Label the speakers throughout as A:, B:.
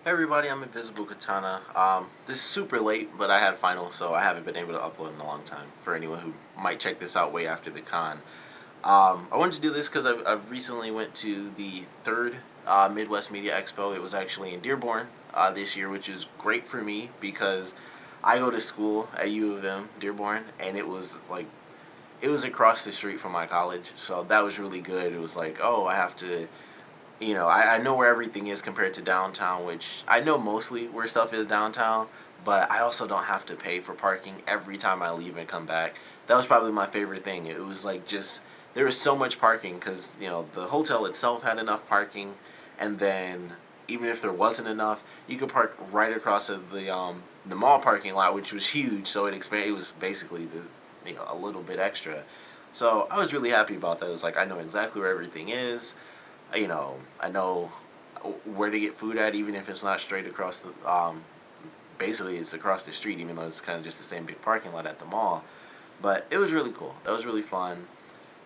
A: Hey everybody, I'm Invisiblekatana. This is super late, but I had finals, so I haven't been able to upload in a long time. For anyone who might check this out way after the con, I wanted to do this because I recently went to the third Midwest Media Expo. It was actually in Dearborn this year, which is great for me because I go to school at U of M, Dearborn, and it was across the street from my college, so that was really good. It was like, oh, I have to I know where everything is compared to downtown, which I know mostly where stuff is downtown, but I also don't have to pay for parking every time I leave and come back. That was probably my favorite thing. It was like just, there was so much parking because, the hotel itself had enough parking, and then even if there wasn't enough, you could park right across the mall parking lot, which was huge, so it was basically a little bit extra. So I was really happy about that. It was like I know exactly where everything is. I know where to get food at, even if it's not straight across basically it's across the street, even though it's kind of just the same big parking lot at the mall. But it was really cool. That was really fun.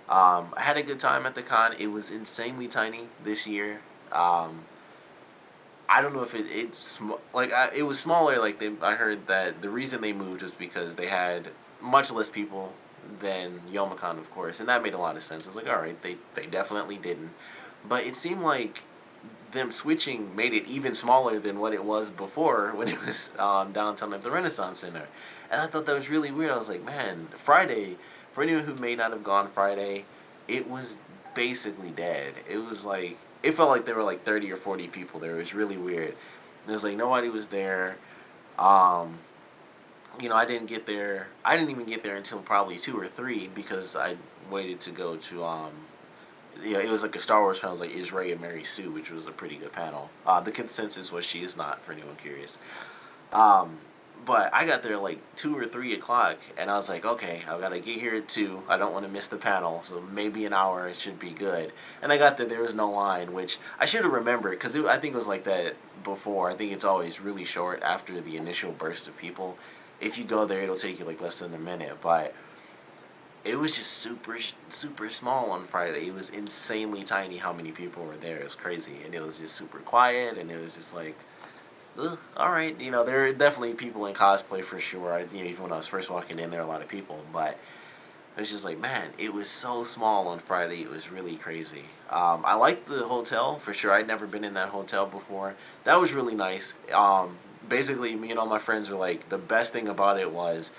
A: I had a good time at the con. It was insanely tiny this year. I don't know if it was smaller. I heard that the reason they moved was because they had much less people than Youmacon, of course, and that made a lot of sense. I was like, all right, they definitely didn't, but it seemed like them switching made it even smaller than what it was before when it was downtown at the Renaissance Center, and I thought that was really weird. I was like, man, Friday, for anyone who may not have gone Friday, it was basically dead. It was like it felt like there were like 30 or 40 people there. It was really weird. It was like nobody was there. Um, I didn't get there. I didn't even get there until probably 2 or 3 because I waited to go to it was like a Star Wars panel. It was like Is Rey and Mary Sue, which was a pretty good panel. The consensus was she is not, for anyone curious. Um, but I got there like 2 or 3 o'clock, and I was like, okay, I gotta get here at 2. I don't want to miss the panel, so maybe an hour it should be good. And I got there was no line, which I should have remembered because I think it was like that before. I think it's always really short after the initial burst of people. If you go there, it'll take you like less than a minute, but it was just super small on Friday. It was insanely tiny how many people were there. It was crazy, and it was just super quiet, and it was just like, ugh, all right. There are definitely people in cosplay for sure. Even when I was first walking in, there were a lot of people, but it was just like, man, it was so small on Friday. It was really crazy. I liked the hotel for sure. I'd never been in that hotel before. That was really nice. Basically, me and all my friends were like, the best thing about it was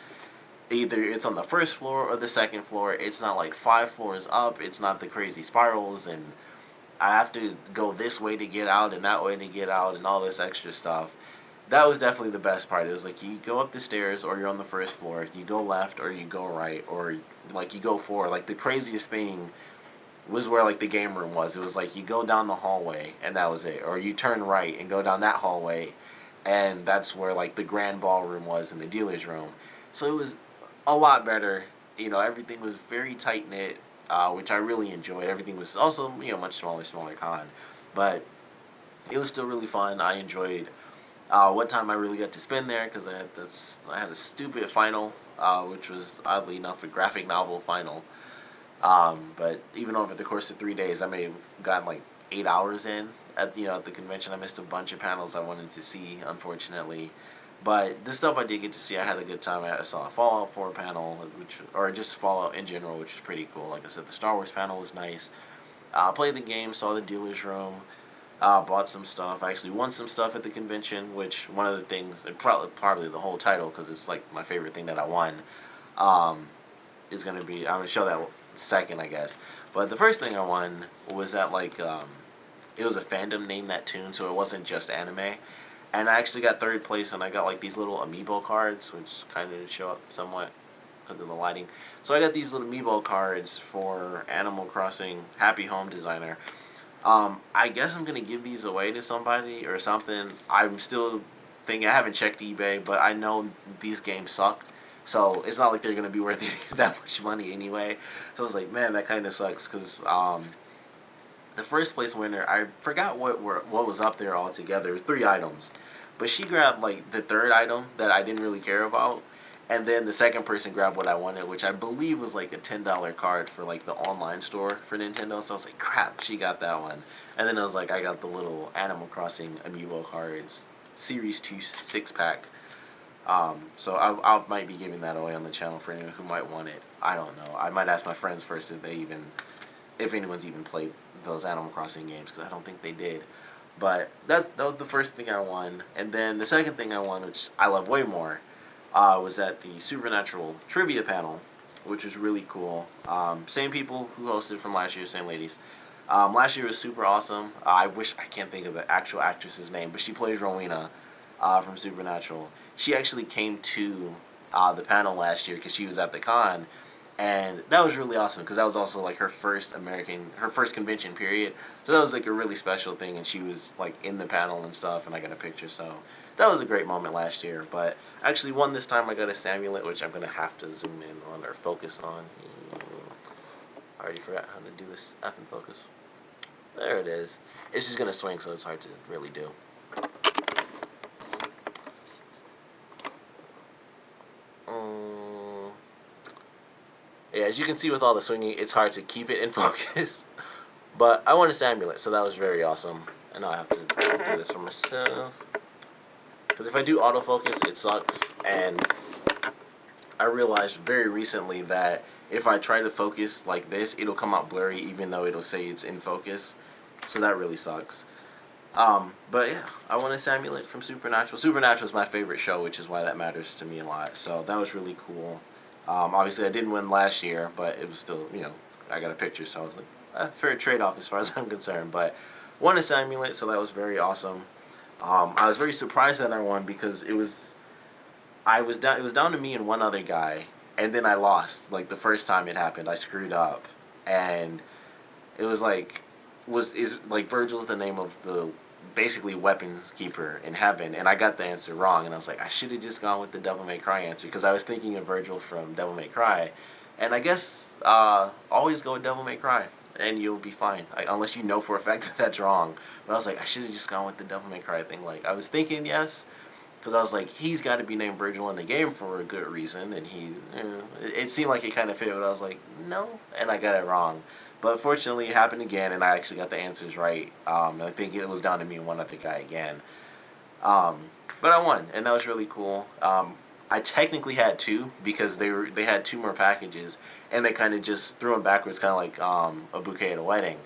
A: either it's on the first floor or the second floor. It's not like 5 floors up. It's not the crazy spirals, and I have to go this way to get out and that way to get out and all this extra stuff. That was definitely the best part. It was like you go up the stairs or you're on the first floor. You go left or you go right or like you go forward. Like the craziest thing was where like the game room was. It was like you go down the hallway and that was it, or you turn right and go down that hallway, and that's where like the grand ballroom was in the dealer's room. So it was a lot better. Everything was very tight knit, which I really enjoyed. Everything was also much smaller con, but it was still really fun. I enjoyed what time I really got to spend there because I had a stupid final, which was oddly enough a graphic novel final. But even over the course of 3 days, I may have gotten like 8 hours in at the convention. I missed a bunch of panels I wanted to see, unfortunately. But the stuff I did get to see, I had a good time. I saw a Fallout 4 panel, or just Fallout in general, which is pretty cool. Like I said, the Star Wars panel was nice. Played the game, saw the dealer's room, bought some stuff. I actually won some stuff at the convention, which one of the things, and probably the whole title, because it's like my favorite thing that I won, um, is going to be, I'm going to show that second, I guess. But the first thing I won was that, it was a fandom named that tune, so it wasn't just anime. And I actually got third place, and I got, like, these little amiibo cards, which kind of show up somewhat because of the lighting. So I got these little amiibo cards for Animal Crossing Happy Home Designer. I guess I'm gonna give these away to somebody or something. I'm still thinking. I haven't checked eBay, but I know these games suck, so it's not like they're gonna be worth that much money anyway. So I was like, man, that kind of sucks because the first place winner, I forgot what was up there altogether. It was 3 items, but she grabbed like the third item that I didn't really care about, And then the second person grabbed what I wanted, which I believe was like a $10 card for like the online store for Nintendo. So I was like, crap, she got that one. And then I was like, I got the little Animal Crossing amiibo cards, Series 2 6-pack. So I might be giving that away on the channel for anyone who might want it. I don't know. I might ask my friends first if anyone's even played those Animal Crossing games, because I don't think they did. But that was the first thing I won. And then the second thing I won, which I love way more, was at the Supernatural Trivia Panel, which was really cool. Same people who hosted from last year, same ladies. Last year was super awesome. I can't think of the actual actress's name, but she plays Rowena from Supernatural. She actually came to the panel last year because she was at the con, and that was really awesome because that was also like her first convention period. So that was like a really special thing, and she was like in the panel and stuff, and I got a picture. So that was a great moment last year. But actually, one this time I got a Samulet, which I'm gonna have to zoom in on or focus on. I already forgot how to do this effing focus. There it is. It's just gonna swing, so it's hard to really do. Yeah, as you can see with all the swinging, it's hard to keep it in focus. But I won a Samulet, so that was very awesome. And now I have to do this for myself. Because if I do autofocus, it sucks. And I realized very recently that if I try to focus like this, it'll come out blurry even though it'll say it's in focus. So that really sucks. But yeah, I won a Samulet from Supernatural. Supernatural is my favorite show, which is why that matters to me a lot. So that was really cool. Obviously, I didn't win last year, but it was still, I got a picture, so I was like, fair trade-off as far as I'm concerned. But won a Samulet, so that was very awesome. I was very surprised that I won because it was down to me and one other guy, and then I lost. Like the first time it happened, I screwed up, and it was like, Virgil's the name of the basically weapon keeper in heaven, and I got the answer wrong, and I was like, I should have just gone with the Devil May Cry answer, because I was thinking of Virgil from Devil May Cry, and I guess always go with Devil May Cry, and you'll be fine, unless you know for a fact that that's wrong. But I was like, I should have just gone with the Devil May Cry thing. Like, I was thinking yes, because I was like, he's got to be named Virgil in the game for a good reason, and it seemed like it kind of fit, but I was like, no, and I got it wrong. But fortunately, it happened again, and I actually got the answers right. I think it was down to me and one other guy again. But I won, and that was really cool. I technically had two because they had two more packages, and they kind of just threw them backwards, kind of like a bouquet at a wedding.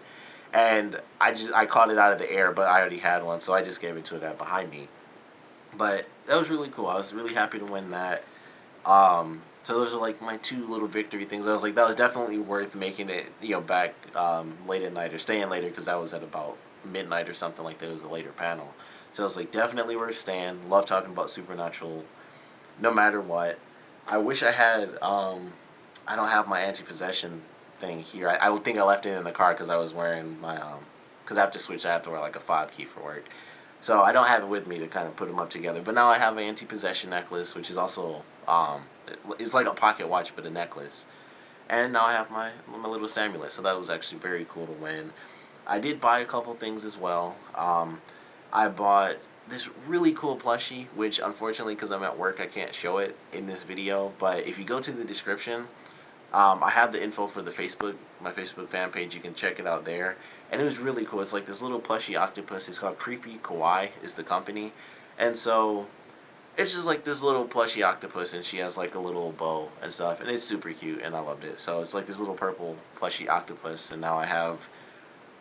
A: And I caught it out of the air, but I already had one, so I just gave it to a guy behind me. But that was really cool. I was really happy to win that. So those are like my two little victory things. I was like, that was definitely worth making it, back late at night or staying later, because that was at about midnight or something like that. It was a later panel. So I was like, definitely worth staying. Love talking about Supernatural no matter what. I wish I had, I don't have my anti-possession thing here. I think I left it in the car because I was wearing my, because I have to switch. I have to wear like a fob key for work. So I don't have it with me to kind of put them up together. But now I have an anti-possession necklace, which is also, it's like a pocket watch but a necklace. And now I have my little Samulet. So that was actually very cool to win. I did buy a couple things as well. I bought this really cool plushie, which unfortunately, because I'm at work, I can't show it in this video. But if you go to the description, I have the info for my Facebook fan page. You can check it out there. And it was really cool. It's like this little plushie octopus. It's called Creepy Kawaii is the company. And so it's just like this little plushie octopus, and she has like a little bow and stuff. And it's super cute, and I loved it. So it's like this little purple plushie octopus. And now I have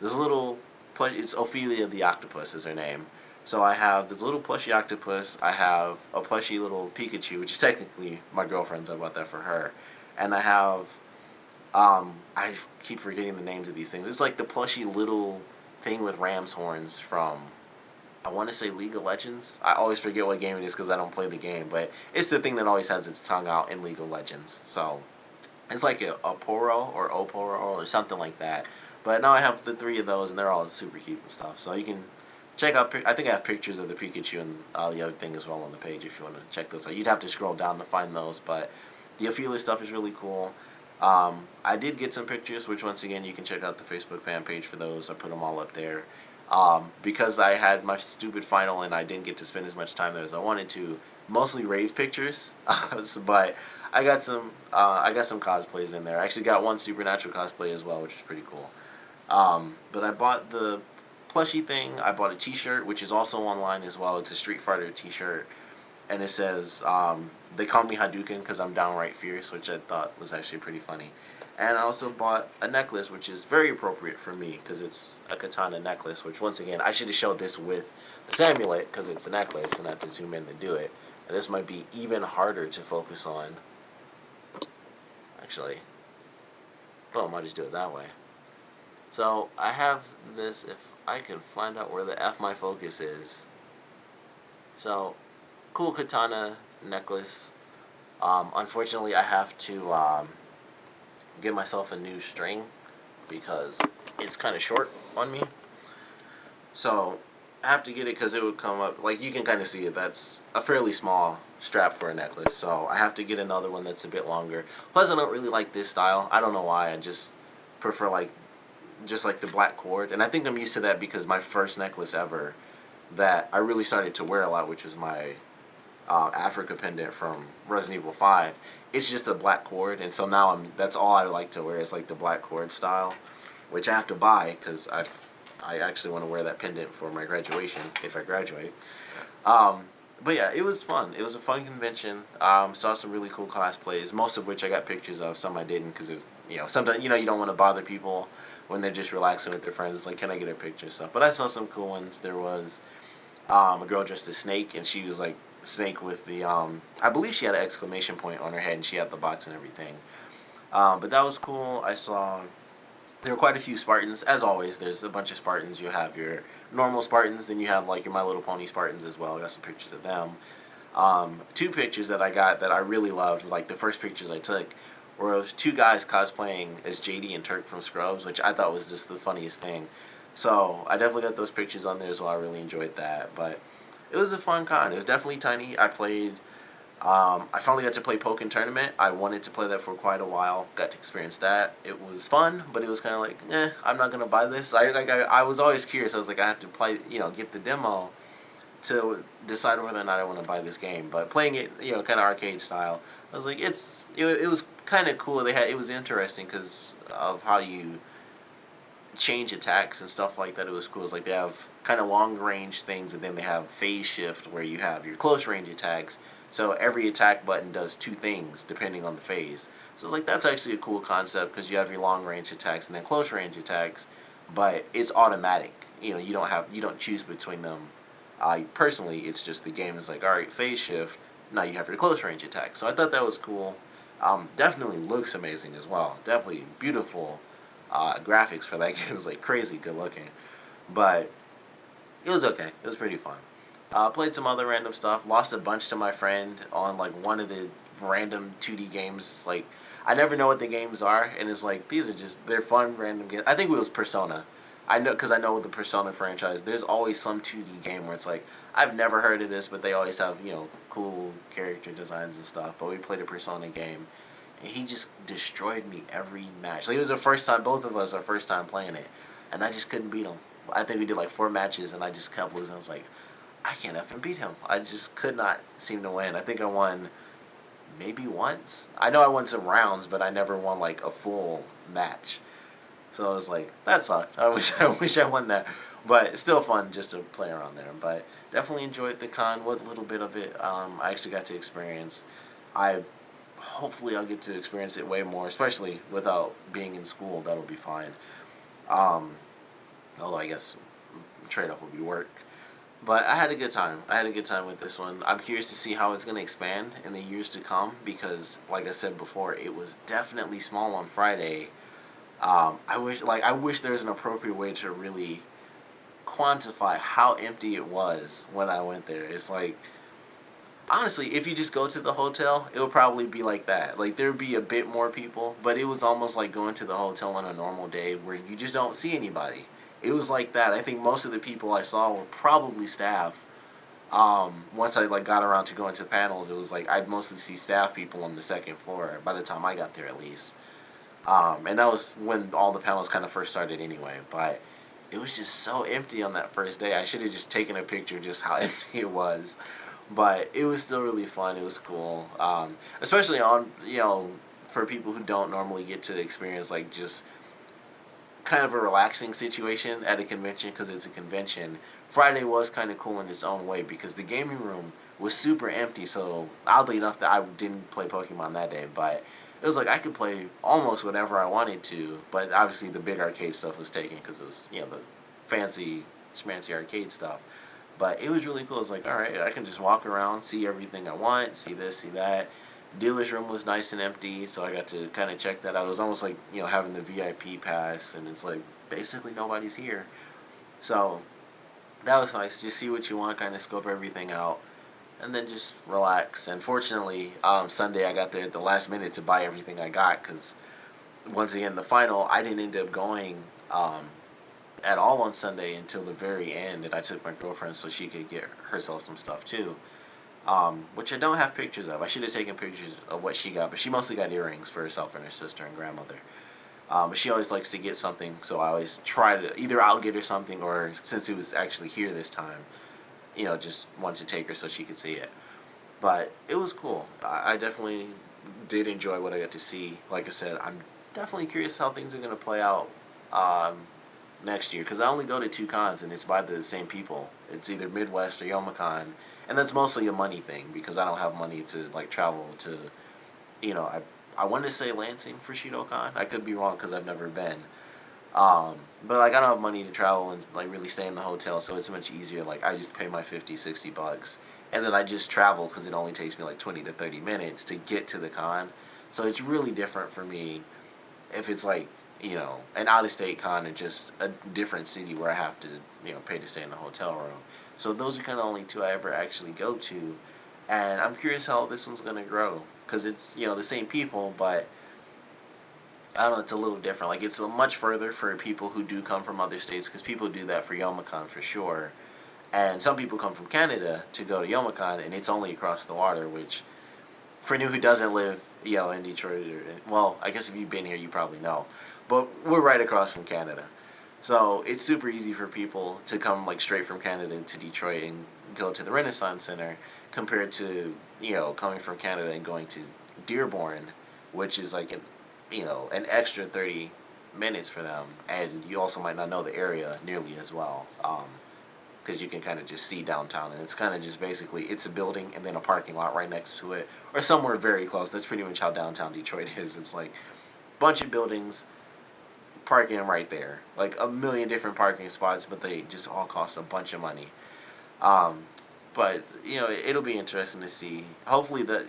A: this little plushie. It's Ophelia the octopus is her name. So I have this little plushie octopus. I have a plushie little Pikachu, which is technically my girlfriend's. I bought that for her. And I have... I keep forgetting the names of these things. It's like the plushy little thing with ram's horns from, I want to say League of Legends. I always forget what game it is because I don't play the game, but it's the thing that always has its tongue out in League of Legends. So it's like a Poro or Oporo or something like that. But now I have the three of those, and they're all super cute and stuff. So you can check out, I think I have pictures of the Pikachu and the other thing as well on the page if you want to check those out. You'd have to scroll down to find those, but the Ophelia stuff is really cool. I did get some pictures, which once again, you can check out the Facebook fan page for those. I put them all up there. Because I had my stupid final and I didn't get to spend as much time there as I wanted to, mostly rave pictures. But I got some cosplays in there. I actually got one Supernatural cosplay as well, which is pretty cool. But I bought the plushie thing. I bought a T-shirt, which is also online as well. It's a Street Fighter T-shirt, and it says they call me Hadouken because I'm downright fierce, which I thought was actually pretty funny. And I also bought a necklace, which is very appropriate for me because it's a katana necklace. Which once again, I should have showed this with the Samulet because it's a necklace, and I have to zoom in to do it. And this might be even harder to focus on. Actually, boom! I'll just do it that way. So I have this. If I can find out where the F my focus is. So cool katana necklace. Unfortunately, I have to get myself a new string because it's kind of short on me. So I have to get it because it would come up like you can kind of see it. That's a fairly small strap for a necklace. So I have to get another one that's a bit longer. Plus, I don't really like this style. I don't know why. I just prefer like just like the black cord, and I think I'm used to that because my first necklace ever that I really started to wear a lot, which was my Africa pendant from Resident Evil 5. It's just a black cord, and so now that's all I like to wear is like the black cord style, which I have to buy because I actually want to wear that pendant for my graduation if I graduate. Um, but yeah, it was fun. It was a fun convention. Saw some really cool cosplays, most of which I got pictures of. Some I didn't because it was sometimes you don't want to bother people when they're just relaxing with their friends. It's like, can I get a picture and stuff? But I saw some cool ones. There was a girl dressed as Snake, and she was like Snake with the I believe she had an exclamation point on her head, and she had the box and everything. But that was cool. I saw there were quite a few Spartans. As always, there's a bunch of Spartans. You have your normal Spartans, then you have like your My Little Pony Spartans as well. I got some pictures of them. Two pictures that I got that I really loved, like the first pictures I took, were of two guys cosplaying as JD and Turk from Scrubs, which I thought was just the funniest thing. So I definitely got those pictures on there as well. I really enjoyed that. But it was a fun con. It was definitely tiny. I finally got to play Pokken Tournament. I wanted to play that for quite a while. Got to experience that. It was fun, but it was kind of like, I'm not gonna buy this. I was always curious. I was like, I have to play, get the demo to decide whether or not I want to buy this game. But playing it, kind of arcade style, I was like, it was kind of cool. It was interesting because of how you change attacks and stuff like that. It was cool. It's like they have kind of long range things, and then they have phase shift where you have your close range attacks. So every attack button does two things depending on the phase. So it's like that's actually a cool concept because you have your long range attacks and then close range attacks, but it's automatic. You don't choose between them. Personally, it's just the game is like, all right, phase shift. Now you have your close range attack. So I thought that was cool. Definitely looks amazing as well. Definitely beautiful graphics for that game. It was like crazy good looking, but it was okay. It was pretty fun. Played some other random stuff. Lost a bunch to my friend on like one of the random 2D games. Like I never know what the games are, and it's like they're fun random games. I think it was Persona. I know because I know the Persona franchise. There's always some 2D game where it's like I've never heard of this, but they always have cool character designs and stuff. But we played a Persona game, and he just destroyed me every match. Like it was the first time, both of us our first time playing it, and I just couldn't beat him. I think we did like 4 matches, and I just kept losing. I was like, I can't effing beat him. I just could not seem to win. I think I won maybe once. I know I won some rounds, but I never won like a full match. So I was like, that sucked. I wish I won that. But it's still fun just to play around there. But definitely enjoyed the con. What little bit of it I actually got to experience. I hopefully I'll get to experience it way more, especially without being in school. That'll be fine. Um, Although I guess trade-off will be work. But I had a good time. I had a good time with this one. I'm curious to see how it's going to expand in the years to come because, like I said before, it was definitely small on Friday. I wish there was an appropriate way to really quantify how empty it was when I went there. It's like honestly, if you just go to the hotel, it would probably be like that. Like there'd be a bit more people, but it was almost like going to the hotel on a normal day where you just don't see anybody. It was like that. I think most of the people I saw were probably staff. Once I got around to going to panels, it was like I'd mostly see staff people on the second floor by the time I got there at least. And that was when all the panels kind of first started anyway. But it was just so empty on that first day. I should have just taken a picture just how empty it was. But it was still really fun. It was cool, especially on for people who don't normally get to experience like just kind of a relaxing situation at a convention because it's a convention. Friday was kind of cool in its own way because the gaming room was super empty. So oddly enough, that I didn't play Pokemon that day, but it was like I could play almost whatever I wanted to. But obviously, the big arcade stuff was taken because it was the fancy schmancy arcade stuff. But it was really cool. It's like, all right, I can just walk around, see everything I want, see this, see that. Dealer's room was nice and empty, so I got to kind of check that out. It was almost like having the VIP pass, and it's like basically nobody's here. So that was nice. Just see what you want, kind of scope everything out, and then just relax. And fortunately, Sunday I got there at the last minute to buy everything I got because once again the final I didn't end up going at all on Sunday until the very end, and I took my girlfriend so she could get herself some stuff too. Which I don't have pictures of. I should have taken pictures of what she got, but she mostly got earrings for herself and her sister and grandmother. But she always likes to get something, so I always try to either I'll get her something, or since it was actually here this time, just want to take her so she could see it. But it was cool. I definitely did enjoy what I got to see. Like I said, I'm definitely curious how things are going to play out next year because I only go to two cons and it's by the same people. It's either Midwest or Youmacon, and that's mostly a money thing because I don't have money to like travel to. I want to say Lansing for ShidoCon. I could be wrong because I've never been. But like I don't have money to travel and like really stay in the hotel, so it's much easier. Like I just pay my 50-60 bucks, and then I just travel because it only takes me like 20 to 30 minutes to get to the con. So it's really different for me if it's like an out of state con or just a different city where I have to pay to stay in a hotel room. So those are kind of only two I ever actually go to, and I'm curious how this one's gonna grow because it's the same people, but I don't know, it's a little different. Like it's much further for people who do come from other states because people do that for Youmacon for sure, and some people come from Canada to go to Youmacon, and it's only across the water, which for anyone who doesn't live, in Detroit, well, I guess if you've been here, you probably know. But we're right across from Canada. So it's super easy for people to come like straight from Canada to Detroit and go to the Renaissance Center compared to, coming from Canada and going to Dearborn, which is like an extra 30 minutes for them. And you also might not know the area nearly as well. Because you can kind of just see downtown, and it's kind of just basically it's a building and then a parking lot right next to it, or somewhere very close. That's pretty much how downtown Detroit is. It's like a bunch of buildings, parking right there, like a million different parking spots, but they just all cost a bunch of money. Um, but it'll be interesting to see. Hopefully that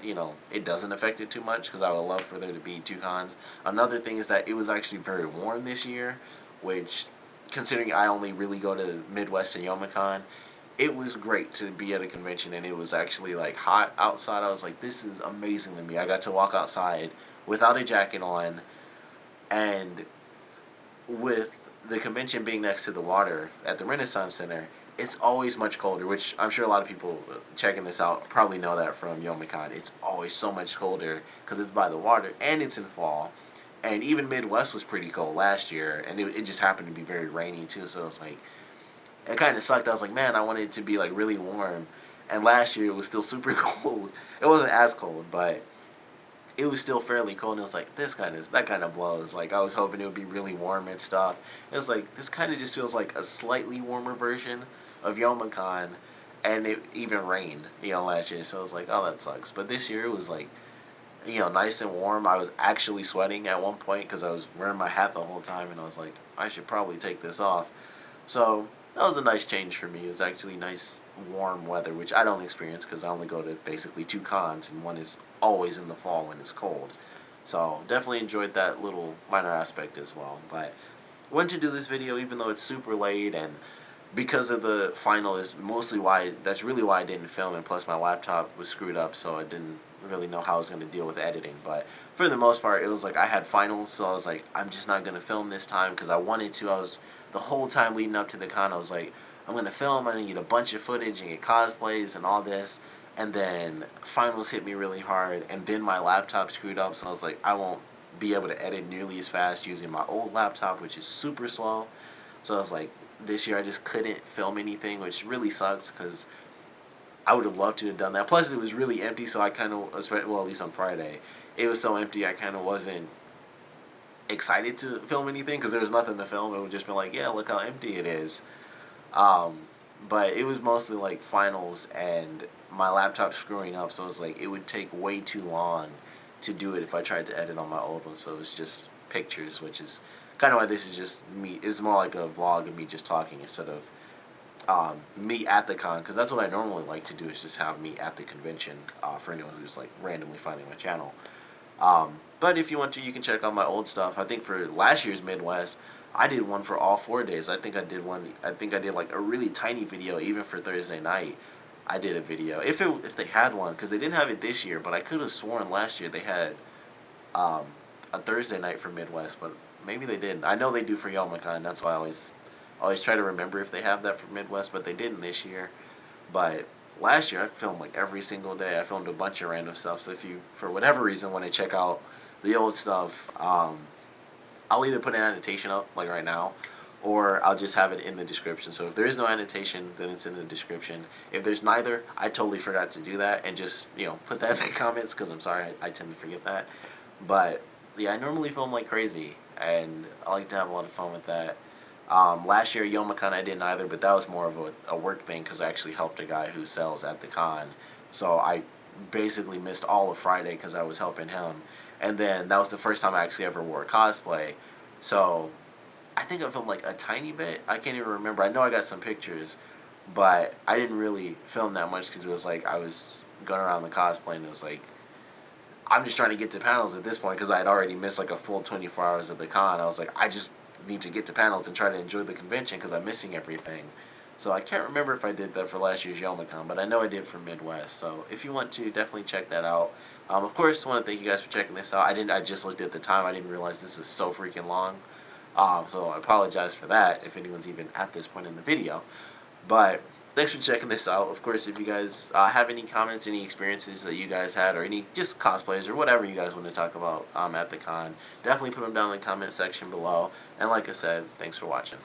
A: it doesn't affect it too much because I would love for there to be two cons. Another thing is that it was actually very warm this year, which considering I only really go to Midwest and Youmacon, it was great to be at a convention and it was actually like hot outside. I was like, this is amazing to me. I got to walk outside without a jacket on, and with the convention being next to the water at the Renaissance Center, it's always much colder, which I'm sure a lot of people checking this out probably know that from Youmacon. It's always so much colder because it's by the water and it's in fall. And even Midwest was pretty cold last year, and it just happened to be very rainy too. So it's like it kind of sucked. I was like, man, I wanted it to be like really warm, and last year it was still super cold. It wasn't as cold, but it was still fairly cold. And it was like that kind of blows. Like I was hoping it would be really warm and stuff. It was like this kind of just feels like a slightly warmer version of Youmacon, and it even rained last year. So I was like, oh, that sucks. But this year it was like nice and warm. I was actually sweating at one point because I was wearing my hat the whole time, and I was like, I should probably take this off. So that was a nice change for me. It was actually nice warm weather, which I don't experience because I only go to basically two cons, and one is always in the fall when it's cold. So definitely enjoyed that little minor aspect as well. But went to do this video even though it's super late, and because of the final is mostly why that's really why I didn't film, and plus my laptop was screwed up, so I didn't really know how I was going to deal with editing. But for the most part, it was like I had finals, so I was like, I'm just not going to film this time because I wanted to. I was the whole time leading up to the con, I was like, I'm going to film, I'm going to get a bunch of footage and get cosplays and all this. And then finals hit me really hard, and then my laptop screwed up, so I was like, I won't be able to edit nearly as fast using my old laptop, which is super slow. So I was like, this year I just couldn't film anything, which really sucks because I would have loved to have done that. Plus, it was really empty, so I kind of, well, at least on Friday, it was so empty. I kind of wasn't excited to film anything because there was nothing to film. It would just be like, yeah, look how empty it is. Um, but it was mostly like finals and my laptop screwing up, so it's like it would take way too long to do it if I tried to edit on my old one. So it was just pictures, which is kind of why this is just me. It's more like a vlog of me just talking instead of me at the con, because that's what I normally like to do, is just have me at the convention, for anyone who's like randomly finding my channel. But if you want to, you can check out my old stuff. I think for last year's Midwest, I did one for all 4 days. I think I did one. I think I did like a really tiny video even for Thursday night. I did a video if they had one, because they didn't have it this year. But I could have sworn last year they had um, a Thursday night for Midwest, but maybe they didn't. I know they do for Yomica, and that's why I always try to remember if they have that for Midwest, but they didn't this year. But last year I filmed like every single day. I filmed a bunch of random stuff. So if you, for whatever reason, want to check out the old stuff, I'll either put an annotation up like right now, or I'll just have it in the description. So if there is no annotation, then it's in the description. If there's neither, I totally forgot to do that, and just, put that in the comments, because I'm sorry, I tend to forget that. But yeah, I normally film like crazy, and I like to have a lot of fun with that. Last year, Yomican, I didn't either, but that was more of a work thing, because I actually helped a guy who sells at the con. So I basically missed all of Friday because I was helping him. And then that was the first time I actually ever wore cosplay. So I think I filmed like a tiny bit. I can't even remember. I know I got some pictures, but I didn't really film that much because it was like I was going around the cosplay, and it was like I'm just trying to get to panels at this point because I had already missed like a full 24 hours of the con. I was like, I just need to get to panels and try to enjoy the convention because I'm missing everything. So I can't remember if I did that for last year's Yomican, but I know I did for Midwest. So if you want to, definitely check that out. Of course, I want to thank you guys for checking this out. I just looked at the time. I didn't realize this was so freaking long. So I apologize for that if anyone's even at this point in the video. But thanks for checking this out. Of course, if you guys have any comments, any experiences that you guys had, or any just cosplays or whatever you guys want to talk about at the con, definitely put them down in the comment section below. And like I said, thanks for watching.